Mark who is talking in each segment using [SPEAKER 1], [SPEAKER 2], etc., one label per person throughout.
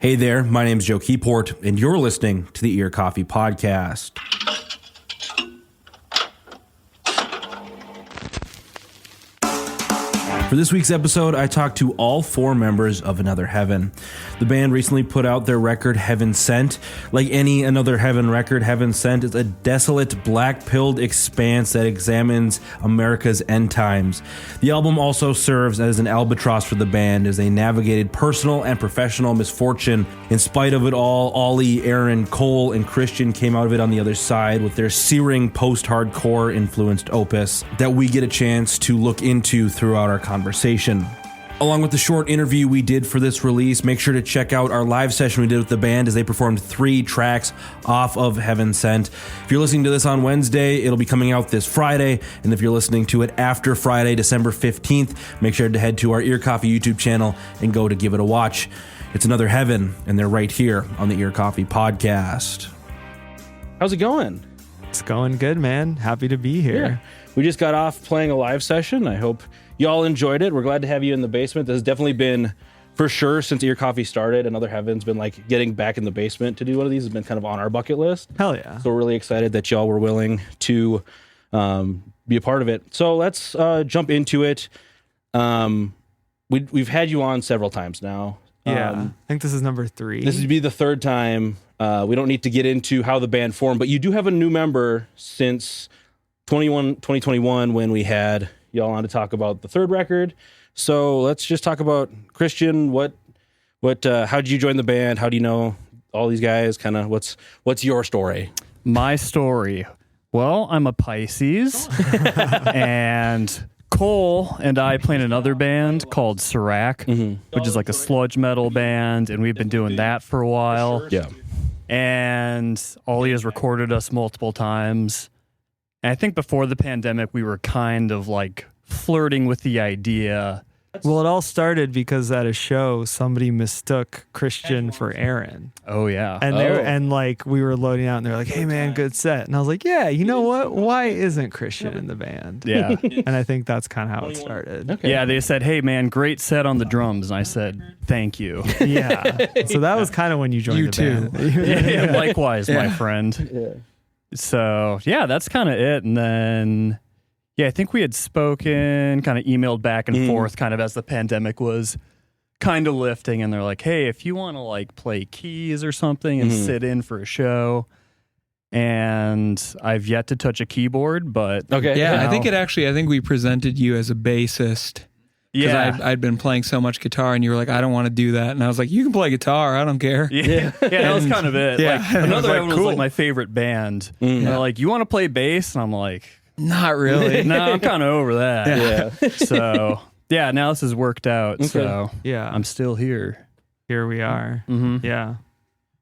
[SPEAKER 1] Hey there, my name is Joe Keyport, and you're listening to the Ear Coffee Podcast. For this week's episode, I talked to all four members of Another Heaven. The band recently put out their record, Heaven Sent. Like any Another Heaven record, Heaven Sent is a desolate, black-pilled expanse that examines America's end times. The album also serves as an albatross for the band as they navigated personal and professional misfortune. In spite of it all, Ollie, Aaron, Cole, and Christian came out of it on the other side with their searing post-hardcore influenced opus that we get a chance to look into throughout our conversation. Along with the short interview we did for this release, make sure to check out our live session we did with the band as they performed 3 tracks off of Heaven Sent. If you're listening to this on Wednesday, it'll be coming out this Friday, and if you're listening to it after Friday, December 15th, make sure to head to our Ear Coffee YouTube channel and go to give it a watch. It's Another Heaven, and they're right here on the Ear Coffee Podcast. How's it going?
[SPEAKER 2] It's going good, man. Happy to be here.
[SPEAKER 1] Yeah. We just got off playing a live session. I hope y'all enjoyed it. We're glad to have you in the basement. This has definitely been, for sure, since Ear Coffee started, Another Heaven's been like getting back in the basement to do one of these has been kind of on our bucket list.
[SPEAKER 2] Hell yeah.
[SPEAKER 1] So we're really excited that y'all were willing to be a part of it. So let's jump into it. We've had you on several times now.
[SPEAKER 2] Yeah. I think this is number 3.
[SPEAKER 1] This would be the 3rd time. We don't need to get into how the band formed, but you do have a new member since 2021 when we had y'all on to talk about the 3rd record. So let's just talk about Christian. How did you join the band? How do you know all these guys? Kind of what's your story?
[SPEAKER 3] My story. Well, I'm a Pisces, and Cole and I play in another band called Serac, which is like a sludge metal band, and we've been doing that for a while.
[SPEAKER 1] Yeah.
[SPEAKER 3] And Ollie has recorded us multiple times. And I think before the pandemic, we were kind of like flirting with the idea.
[SPEAKER 2] Well, it all started because at a show, somebody mistook Christian for Aaron.
[SPEAKER 3] Oh, yeah.
[SPEAKER 2] And like we were loading out and they're like, hey, man, good set. And I was like, yeah, you know what? Why isn't Christian in the band?
[SPEAKER 3] Yeah.
[SPEAKER 2] And I think that's kind of how it started.
[SPEAKER 1] Okay.
[SPEAKER 3] Yeah, they said, hey, man, great set on the drums. And I said, thank you.
[SPEAKER 2] Yeah. So that was kind of when you joined the band.
[SPEAKER 3] Yeah, likewise, my friend.
[SPEAKER 1] Yeah.
[SPEAKER 3] So, yeah, that's kind of it. And then, yeah, I think we had spoken, kind of emailed back and forth kind of as the pandemic was kind of lifting. And they're like, hey, if you want to like play keys or something and sit in for a show. And I've yet to touch a keyboard, but...
[SPEAKER 1] Okay.
[SPEAKER 4] Yeah,
[SPEAKER 3] you know,
[SPEAKER 4] I think we presented you as a bassist. Because I'd been playing so much guitar, and you were like, I don't want to do that. And I was like, you can play guitar, I don't care.
[SPEAKER 3] Yeah, that was kind of it.
[SPEAKER 4] Yeah.
[SPEAKER 3] Like, Another Heaven was
[SPEAKER 4] cool.
[SPEAKER 3] like my favorite band. And they're like, you want to play bass? And I'm like,
[SPEAKER 4] Not really.
[SPEAKER 3] no, I'm kind of over that.
[SPEAKER 1] Yeah.
[SPEAKER 3] So, yeah, now this has worked out. So,
[SPEAKER 2] Yeah.
[SPEAKER 3] I'm still here.
[SPEAKER 2] Here we are.
[SPEAKER 3] Mm-hmm.
[SPEAKER 2] Yeah.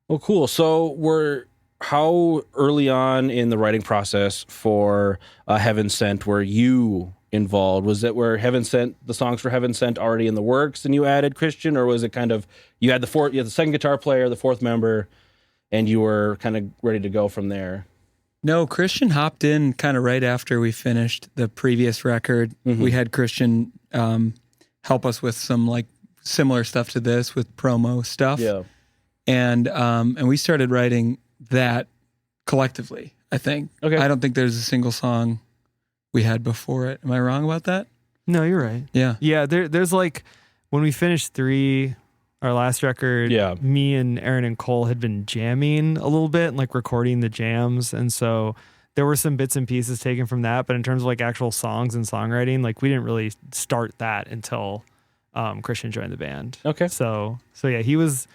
[SPEAKER 1] Well, cool. So how early on in the writing process for Heaven Sent were you involved? Was it where the songs for Heaven Sent already in the works and you added Christian, or was it kind of you had the 2nd guitar player, the 4th member, and you were kind of ready to go from there?
[SPEAKER 4] No, Christian hopped in kind of right after we finished the previous record. We had Christian help us with some like similar stuff to this with promo stuff.
[SPEAKER 1] Yeah.
[SPEAKER 4] And we started writing that collectively, I think.
[SPEAKER 1] Okay.
[SPEAKER 4] I don't think there's a single song we had before it. Am I wrong about that?
[SPEAKER 2] No, you're right.
[SPEAKER 4] Yeah.
[SPEAKER 2] Yeah, there's like when we finished 3, our last record, me and Aaron and Cole had been jamming a little bit and like recording the jams. And so there were some bits and pieces taken from that. But in terms of like actual songs and songwriting, like we didn't really start that until Christian joined the band.
[SPEAKER 1] Okay.
[SPEAKER 2] So yeah, he was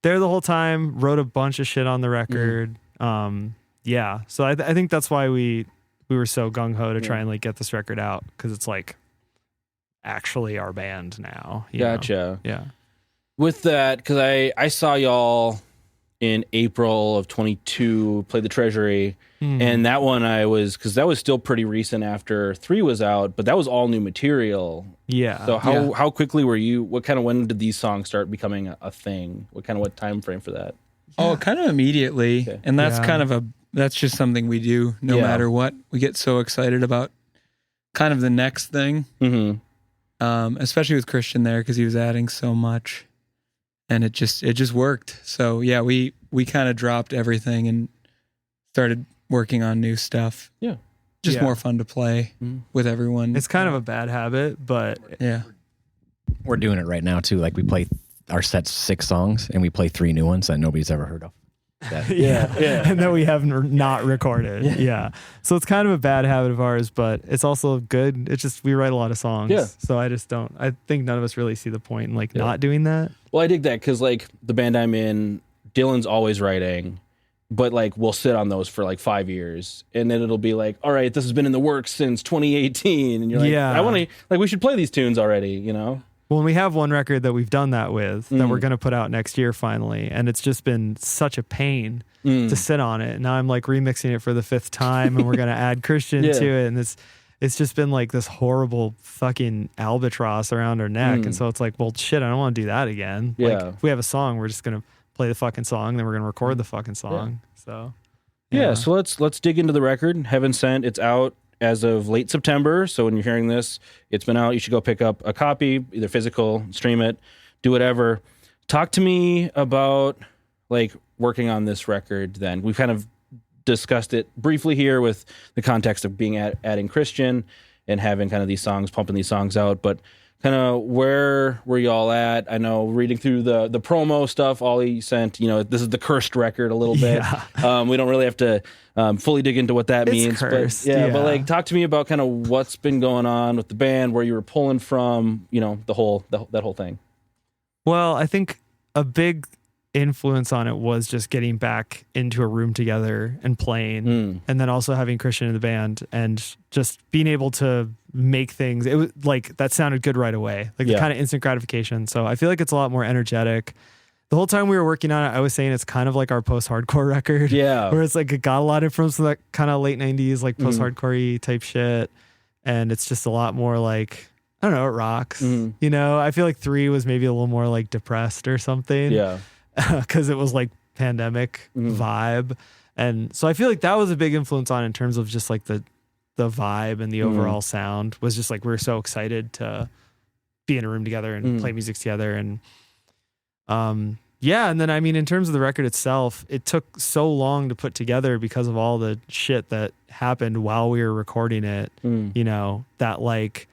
[SPEAKER 2] there the whole time, wrote a bunch of shit on the record. Yeah. So I think that's why we were so gung-ho to try and like get this record out, because it's like actually our band now. You know?
[SPEAKER 1] Gotcha.
[SPEAKER 2] Yeah.
[SPEAKER 1] With that, because I saw y'all in April of 22 play the Treasury, and that one because that was still pretty recent after 3 was out, but that was all new material.
[SPEAKER 2] Yeah.
[SPEAKER 1] So how quickly were you? When did these songs start becoming a thing? What time frame for that?
[SPEAKER 4] Oh, kind of immediately.
[SPEAKER 1] Okay.
[SPEAKER 4] And that's that's just something we do no matter what. We get so excited about kind of the next thing, especially with Christian there because he was adding so much. and it just worked. So yeah, we kind of dropped everything and started working on new stuff.
[SPEAKER 1] Yeah.
[SPEAKER 4] Just more fun to play with everyone.
[SPEAKER 2] It's kind of a bad habit, but
[SPEAKER 4] yeah.
[SPEAKER 5] We're doing it right now too. Like we play our set's 6 songs and we play 3 new ones that nobody's ever heard of.
[SPEAKER 2] And that we have not recorded. Yeah. So it's kind of a bad habit of ours, but it's also good. It's just we write a lot of songs.
[SPEAKER 1] Yeah.
[SPEAKER 2] So I think none of us really see the point in like not doing that.
[SPEAKER 1] Well, I dig that because like the band I'm in, Dylan's always writing, but like we'll sit on those for like 5 years, and then it'll be like, all right, this has been in the works since 2018, and you're like, I want to like we should play these tunes already, you know?
[SPEAKER 2] Well, we have one record that we've done that with that we're going to put out next year finally, and it's just been such a pain to sit on it. Now I'm like remixing it for the 5th time, and we're going to add Christian to it, and it's just been like this horrible fucking albatross around our neck, and so it's like, well, shit, I don't want to do that again.
[SPEAKER 1] Yeah.
[SPEAKER 2] Like, if we have a song, we're just going to play the fucking song, then we're going to record the fucking song. So
[SPEAKER 1] So let's dig into the record, Heaven Sent. It's out as of late September, so when you're hearing this, it's been out. You should go pick up a copy, either physical, stream it, do whatever. Talk to me about like working on this record then. We've kind of discussed it briefly here with the context of being adding Christian and having kind of these songs, pumping these songs out, but kind of where were y'all at? I know reading through the promo stuff Ollie sent, this is the cursed record a little bit. We don't really have to fully dig into what that means.
[SPEAKER 2] Cursed,
[SPEAKER 1] but like talk to me about kind of what's been going on with the band, where you were pulling from, that whole thing.
[SPEAKER 2] Well, I think a big influence on it was just getting back into a room together and playing, and then also having Christian in the band and just being able to make things. It was like that sounded good right away, like the kind of instant gratification. So I feel like it's a lot more energetic. The whole time we were working on it, I was saying it's kind of like our post-hardcore record, where it's like it got a lot of influence from that kind of late 90s like post-hardcore-y type shit, and it's just a lot more like, I don't know, it rocks. I feel like 3 was maybe a little more like depressed or something, because it was like pandemic vibe, and so I feel like that was a big influence on in terms of just like the vibe and the overall sound was just like we were so excited to be in a room together and play music together, and and then I mean in terms of the record itself, it took so long to put together because of all the shit that happened while we were recording it, that like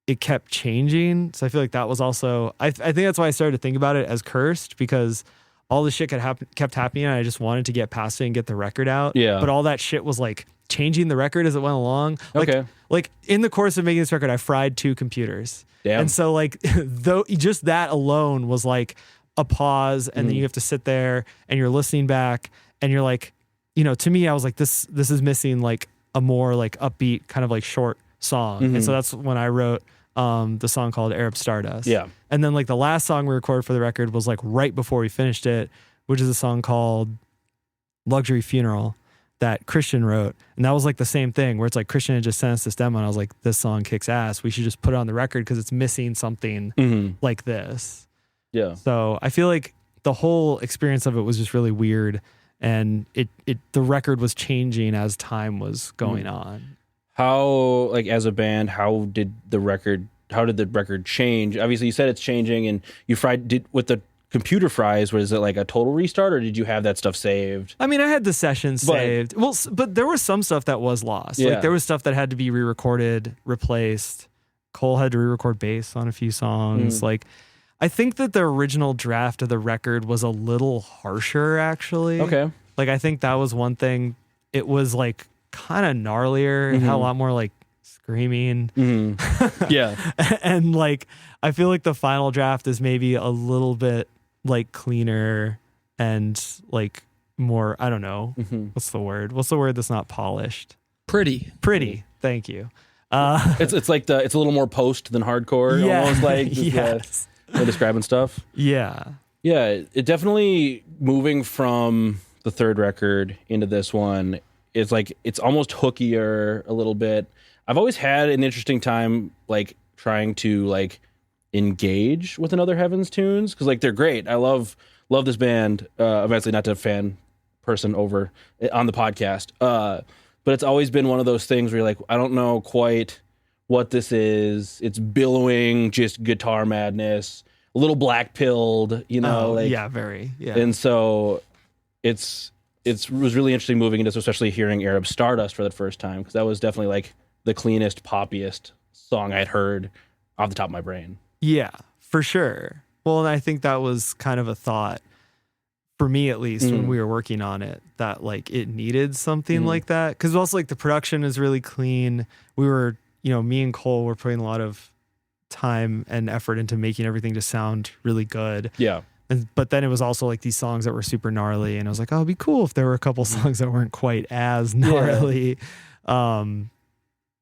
[SPEAKER 2] it kept changing. So I feel like that was also, I think that's why I started to think about it as cursed, because all the shit kept happening and I just wanted to get past it and get the record out. But all that shit was like changing the record as it went along. Like in the course of making this record, I fried 2 computers. Damn. And so like though just that alone was like a pause, and then you have to sit there and you're listening back and you're like, to me, I was like, this is missing like a more like upbeat kind of like short song. And so that's when I wrote the song called Arab Stardust. And then like the last song we recorded for the record was like right before we finished it, which is a song called Luxury Funeral that Christian wrote. And that was like the same thing where it's like Christian had just sent us this demo and I was like, this song kicks ass. We should just put it on the record because it's missing something like this. So I feel like the whole experience of it was just really weird, and the record was changing as time was going on.
[SPEAKER 1] How, like as a band, how did the record change? Obviously you said it's changing, and you with the computer fries, was it like a total restart, or did you have that stuff saved? I
[SPEAKER 2] mean, I had the sessions saved. Well, but there was some stuff that was lost. Like there was stuff that had to be re-recorded, replaced. Cole had to re-record bass on a few songs. Like I think that the original draft of the record was a little harsher, actually. Like I think that was one thing. It was like kind of gnarlier. It had a lot more like screaming. And like I feel like the final draft is maybe a little bit like cleaner and like more, I don't know, what's the word that's not polished?
[SPEAKER 4] Pretty.
[SPEAKER 2] Thank you.
[SPEAKER 1] It's like it's a little more post than hardcore, almost like way describing stuff. It definitely, moving from the third record into this one, it's like it's almost hookier a little bit. I've always had an interesting time like trying to like engage with another Heavens tunes, because like they're great. I love this band. Eventually, not to fan person over on the podcast, but it's always been one of those things where you're like, I don't know quite what this is. It's billowing just guitar madness, a little black pilled,
[SPEAKER 2] very. Yeah.
[SPEAKER 1] And so it was really interesting moving into this, especially hearing Arab Stardust for the first time, because that was definitely like the cleanest, poppiest song I'd heard off the top of my brain.
[SPEAKER 2] Yeah, for sure. Well, and I think that was kind of a thought for me, at least, when we were working on it, that like it needed something like that. Because also like the production is really clean. We were, me and Cole were putting a lot of time and effort into making everything just sound really good.
[SPEAKER 1] Yeah.
[SPEAKER 2] But then it was also like these songs that were super gnarly, and I was like, oh, it'd be cool if there were a couple songs that weren't quite as gnarly.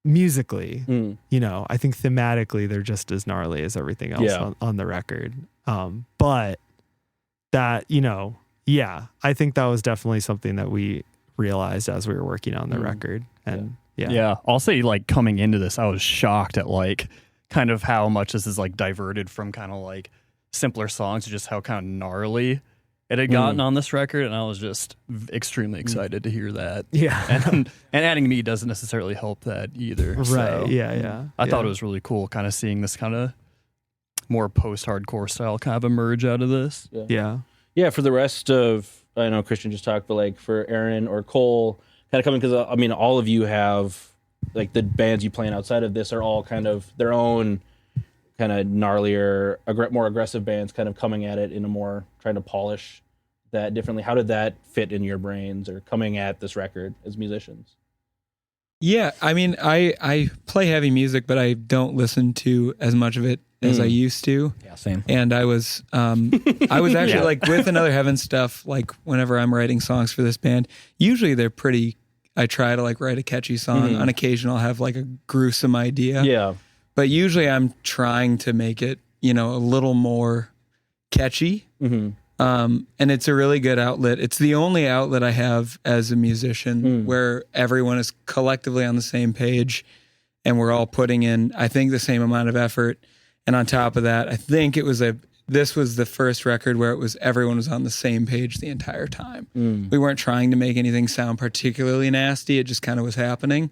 [SPEAKER 2] Musically, I think thematically they're just as gnarly as everything else on the record. But that, I think that was definitely something that we realized as we were working on the record. And
[SPEAKER 3] I'll say like coming into this, I was shocked at like kind of how much this is like diverted from kind of like simpler songs to just how kind of gnarly it had gotten on this record, and I was just extremely excited to hear that.
[SPEAKER 2] Yeah.
[SPEAKER 3] And adding me doesn't necessarily help that either.
[SPEAKER 2] Right.
[SPEAKER 3] So
[SPEAKER 2] I
[SPEAKER 3] thought it was really cool kind of seeing this kind of more post-hardcore style kind of emerge out of this.
[SPEAKER 1] Yeah, for the rest of, I know Christian just talked, but like for Aaron or Cole, kind of coming, because I mean, all of you have, like the bands you playing outside of this are all kind of their own kind of gnarlier, more aggressive bands kind of coming at it in a more, trying to polish that differently. How did that fit in your brains or coming at this record as musicians?
[SPEAKER 4] Yeah, I mean, I play heavy music, but I don't listen to as much of it as I used to.
[SPEAKER 5] Yeah, same.
[SPEAKER 4] And I was actually like with Another Heaven stuff, like whenever I'm writing songs for this band, usually they're pretty, I try to like write a catchy song. On occasion I'll have like a gruesome idea.
[SPEAKER 1] Yeah.
[SPEAKER 4] But usually I'm trying to make it, a little more catchy. And it's a really good outlet. It's the only outlet I have as a musician where everyone is collectively on the same page and we're all putting in, I think, the same amount of effort. And on top of that, I think this was the first record where everyone was on the same page the entire time. We weren't trying to make anything sound particularly nasty. It just kind of was happening.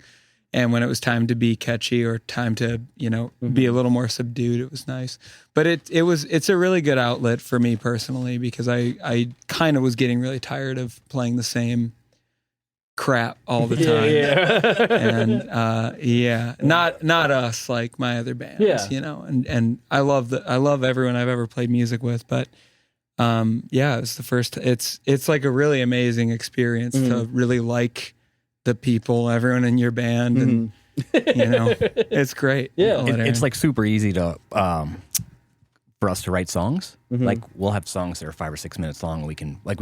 [SPEAKER 4] And when it was time to be catchy or time to, be a little more subdued, it was nice. But it's a really good outlet for me personally, because I kind of was getting really tired of playing the same crap all the time. And not us, like my other bands, and I love everyone I've ever played music with, but it's the first, it's like a really amazing experience to really like the people, everyone in your band, and it's great.
[SPEAKER 5] It's like super easy to for us to write songs. Like we'll have songs that are 5 or 6 minutes long. We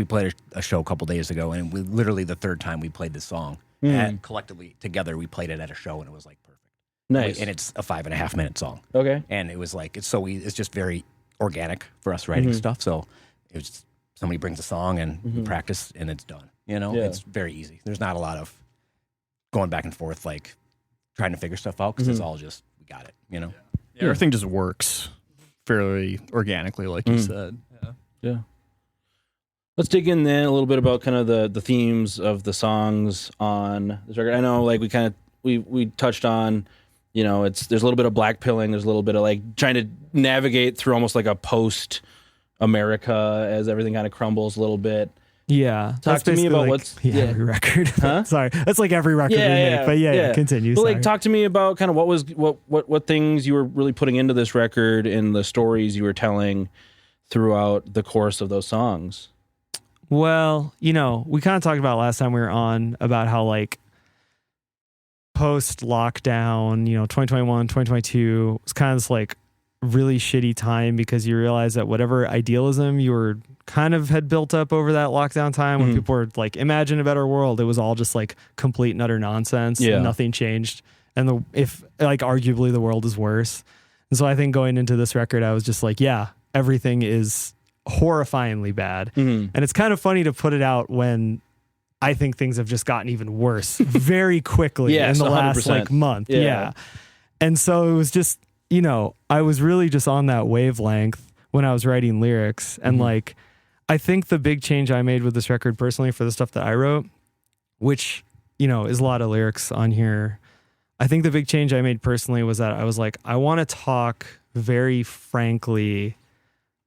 [SPEAKER 5] played a show a couple days ago, and we literally the third time we played this song and collectively together we played it at a show, and it was like perfect.
[SPEAKER 1] Nice.
[SPEAKER 5] And it's a 5.5 minute song.
[SPEAKER 1] Okay.
[SPEAKER 5] And it was like it's just very organic for us writing stuff. So it was just, somebody brings a song and we practice and it's done. It's very easy. There's not a lot of going back and forth, like trying to figure stuff out, because it's all just, we got it,
[SPEAKER 3] Yeah, everything just works fairly organically, like you said.
[SPEAKER 1] Yeah. Let's dig in then a little bit about kind of the themes of the songs on this record. I know, like we touched on, there's a little bit of black pilling, there's a little bit of like trying to navigate through almost like a post America as everything kind of crumbles a little bit.
[SPEAKER 2] Yeah.
[SPEAKER 1] Talk to me about
[SPEAKER 2] like, every record.
[SPEAKER 1] Huh?
[SPEAKER 2] Sorry. That's like every record we make. But continue.
[SPEAKER 1] But like, talk to me about kind of what things you were really putting into this record and the stories you were telling throughout the course of those songs.
[SPEAKER 2] Well, we kind of talked about last time we were on about how like post lockdown, 2021, 2022 was kind of this like really shitty time, because you realize that whatever idealism you were kind of had built up over that lockdown time when people were like, imagine a better world, it was all just like complete and utter nonsense. Nothing changed, and if arguably the world is worse. And so I think going into this record, I was just like, everything is horrifyingly bad. And it's kind of funny to put it out when I think things have just gotten even worse very quickly in the last
[SPEAKER 1] 100%.
[SPEAKER 2] like month. And so it was just, I was really just on that wavelength when I was writing lyrics. And like, I think the big change I made with this record personally for the stuff that I wrote, which, is a lot of lyrics on here. I think the big change I made personally was that I was like, I want to talk very frankly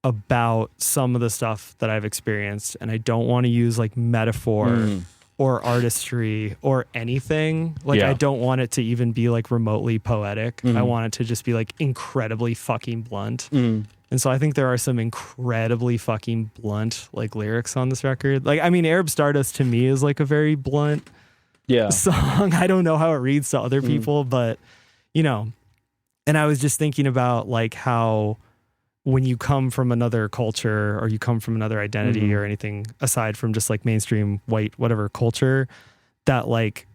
[SPEAKER 2] about some of the stuff that I've experienced, and I don't want to use like metaphor or artistry or anything. Like I don't want it to even be like remotely poetic. I want it to just be like incredibly fucking blunt. And so I think there are some incredibly fucking blunt like lyrics on this record. Like, I mean, Arab Stardust to me is like a very blunt song. I don't know how it reads to other people, but you know, and I was just thinking about like how when you come from another culture or you come from another identity or anything aside from just like mainstream white, whatever culture, that like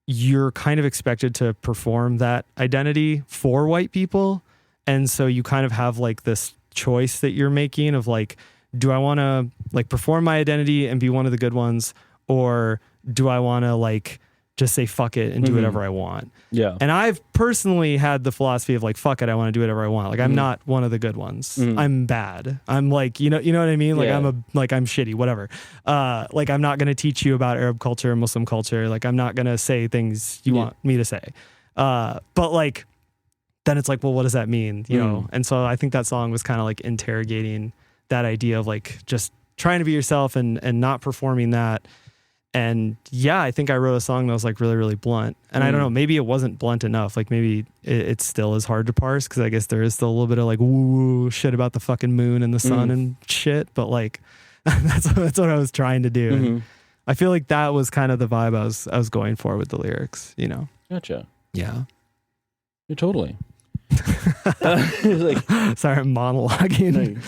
[SPEAKER 2] you're kind of expected to perform that identity for white people. And so you kind of have like this choice that you're making of like, do I want to like perform my identity and be one of the good ones? Or do I want to like just say fuck it and do whatever I want?
[SPEAKER 1] Yeah.
[SPEAKER 2] And I've personally had the philosophy of like, fuck it, I want to do whatever I want. Like I'm not one of the good ones. I'm bad. I'm like, you know what I mean? Like I'm shitty, whatever. Like I'm not going to teach you about Arab culture, Muslim culture. Like I'm not going to say things you want me to say. But like, then it's like, well, what does that mean? You know? And so I think that song was kind of like interrogating that idea of like just trying to be yourself and not performing that. And yeah, I think I wrote a song that was like really, really blunt. And I don't know, maybe it wasn't blunt enough. Like maybe it still is hard to parse because I guess there is still a little bit of like woo shit about the fucking moon and the sun and shit. But like that's what I was trying to do. And I feel like that was kind of the vibe I was going for with the lyrics, you know?
[SPEAKER 1] Gotcha.
[SPEAKER 2] Yeah.
[SPEAKER 1] You're totally.
[SPEAKER 2] Like, sorry, I'm monologuing.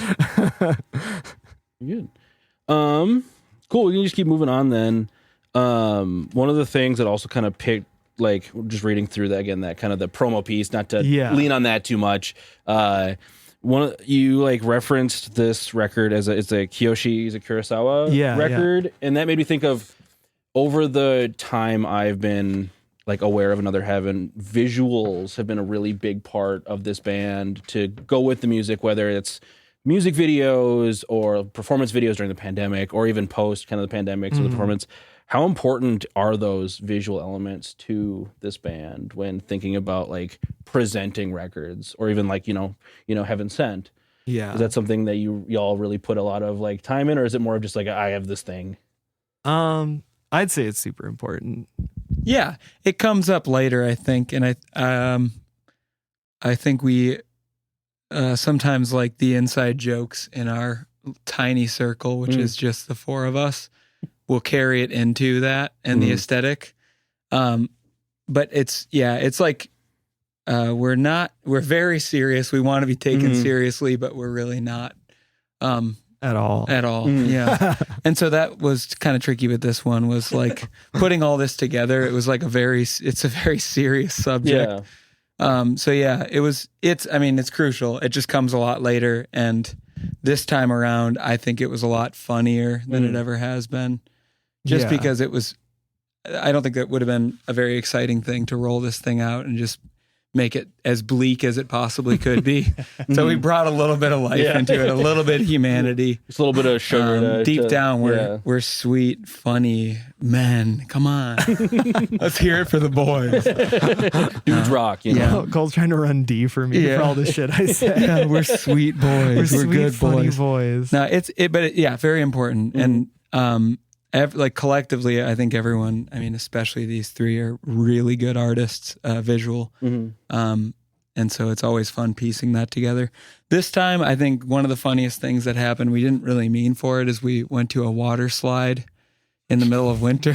[SPEAKER 1] You're good. Cool. We can just keep moving on then. One of the things that also kind of picked, like, just reading through that again, that kind of the promo piece, not to lean on that too much. You like referenced this record as it's a Kiyoshi Kurosawa record, and that made me think of over the time I've been like aware of Another Heaven, visuals have been a really big part of this band to go with the music, whether it's music videos or performance videos during the pandemic or even post kind of the pandemic, so the performance. How important are those visual elements to this band when thinking about like presenting records or even like, you know, Heaven Sent? Yeah. Is that something that y'all really put a lot of like time in, or is it more of just like, I have this thing?
[SPEAKER 2] I'd say it's super important.
[SPEAKER 4] Yeah, it comes up later, I think, and I think we sometimes like the inside jokes in our tiny circle, which is just the four of us, we'll carry it into that and the aesthetic. But it's like we're very serious. We want to be taken seriously, but we're really not.
[SPEAKER 2] At all.
[SPEAKER 4] Yeah. And so that was kind of tricky with this one, was like putting all this together. It was like it's a very serious subject. So yeah, it's crucial. It just comes a lot later. And this time around, I think it was a lot funnier than it ever has been, just because I don't think that would have been a very exciting thing to roll this thing out and just make it as bleak as it possibly could be. So we brought a little bit of life into it, a little bit of humanity.
[SPEAKER 1] Just a little bit of sugar.
[SPEAKER 4] Deep down, we're sweet, funny men. Come on. Let's hear it for the boys.
[SPEAKER 1] Dudes rock, you know?
[SPEAKER 2] Yeah. Cole's trying to run D for me for all the shit I said.
[SPEAKER 4] Yeah, we're sweet boys. We're
[SPEAKER 2] sweet,
[SPEAKER 4] good
[SPEAKER 2] funny
[SPEAKER 4] boys.
[SPEAKER 2] boys.
[SPEAKER 4] No, very important. And like collectively, I think everyone, especially these three, are really good artists, visual. And so it's always fun piecing that together. This time, I think one of the funniest things that happened, we didn't really mean for it, is we went to a water slide in the middle of winter.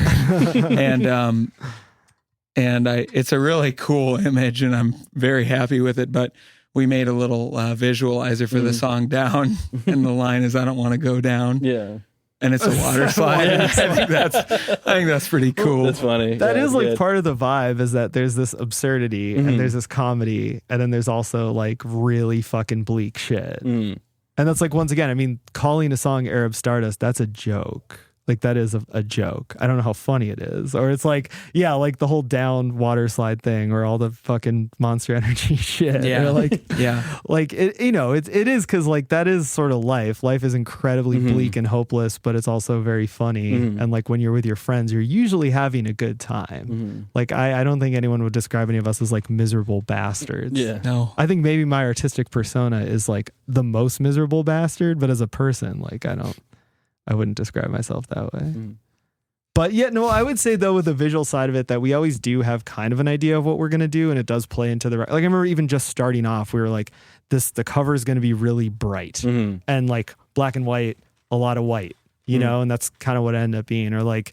[SPEAKER 4] It's a really cool image and I'm very happy with it, but we made a little visualizer for the song Down, and the line is, I don't want to go down.
[SPEAKER 1] Yeah.
[SPEAKER 4] And it's a water slide. I think that's pretty cool.
[SPEAKER 1] That's funny.
[SPEAKER 2] That is like part of the vibe, is that there's this absurdity and there's this comedy, and then there's also like really fucking bleak shit. And that's like, once again, calling a song Arab Stardust, that's a joke. Like that is a joke. I don't know how funny it is. Or it's like, yeah, like the whole down water slide thing or all the fucking Monster Energy shit.
[SPEAKER 4] Yeah.
[SPEAKER 2] Or like,
[SPEAKER 4] Yeah.
[SPEAKER 2] like it, you know, it is because like that is sort of life. Life is incredibly bleak and hopeless, but it's also very funny. And like when you're with your friends, you're usually having a good time. Like I don't think anyone would describe any of us as like miserable bastards.
[SPEAKER 1] Yeah.
[SPEAKER 4] No.
[SPEAKER 2] I think maybe my artistic persona is like the most miserable bastard, but as a person, like I wouldn't describe myself that way. But yeah, no, I would say though with the visual side of it that we always do have kind of an idea of what we're going to do, and it does play into like I remember even just starting off, we were like the cover is going to be really bright and like black and white, a lot of white, you know, and that's kind of what it ended up being. Or like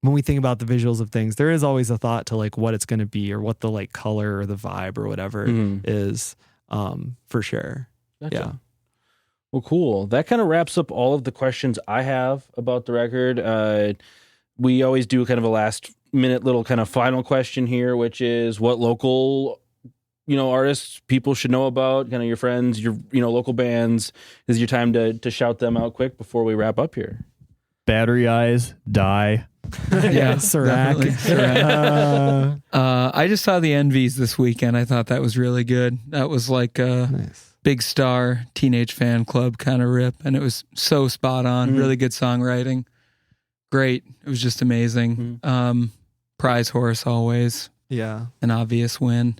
[SPEAKER 2] when we think about the visuals of things, there is always a thought to like what it's going to be or what the like color or the vibe or whatever is for sure.
[SPEAKER 1] Gotcha.
[SPEAKER 2] Yeah.
[SPEAKER 1] Well, cool. That kind of wraps up all of the questions I have about the record. We always do kind of a last minute little kind of final question here, which is what local, artists people should know about, kind of your friends, your, local bands. This is your time to shout them out quick before we wrap up here.
[SPEAKER 3] Battery Eyes, Die.
[SPEAKER 4] Yeah,
[SPEAKER 2] Sirac.
[SPEAKER 4] Sirac. I just saw the Envies this weekend. I thought that was really good. That was like
[SPEAKER 2] Nice.
[SPEAKER 4] Big Star Teenage Fan Club kind of rip, and it was so spot on. Really good songwriting. Great. It was just amazing. Prize Horse always
[SPEAKER 2] Yeah.
[SPEAKER 4] an obvious win.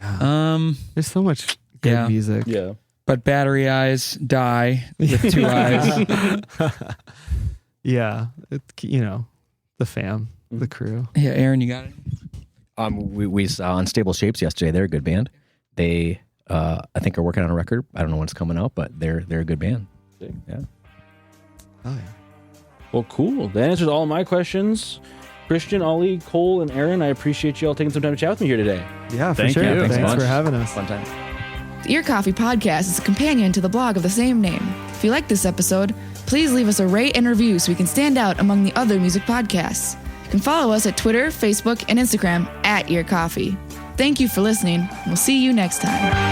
[SPEAKER 2] There's so much good music.
[SPEAKER 1] Yeah.
[SPEAKER 4] But Battery Eyes, Die with two eyes.
[SPEAKER 2] Yeah. The fam, the crew.
[SPEAKER 4] Yeah, Aaron, you got it.
[SPEAKER 5] We saw Unstable Shapes yesterday. They're a good band. They I think are working on a record. I don't know when it's coming out, but they're a good band. Yeah.
[SPEAKER 2] Oh, yeah.
[SPEAKER 1] Well, cool. That answers all of my questions. Christian, Ollie, Cole, and Aaron, I appreciate you all taking some time to chat with me here today.
[SPEAKER 2] Yeah, for
[SPEAKER 3] Thank
[SPEAKER 2] sure.
[SPEAKER 3] you.
[SPEAKER 2] Thanks
[SPEAKER 5] Thanks
[SPEAKER 2] for having us.
[SPEAKER 5] Fun time.
[SPEAKER 6] The Ear Coffee Podcast is a companion to the blog of the same name. If you like this episode, please leave us a rate and review so we can stand out among the other music podcasts. You can follow us at Twitter, Facebook, and Instagram @Ear Coffee. Thank you for listening. We'll see you next time.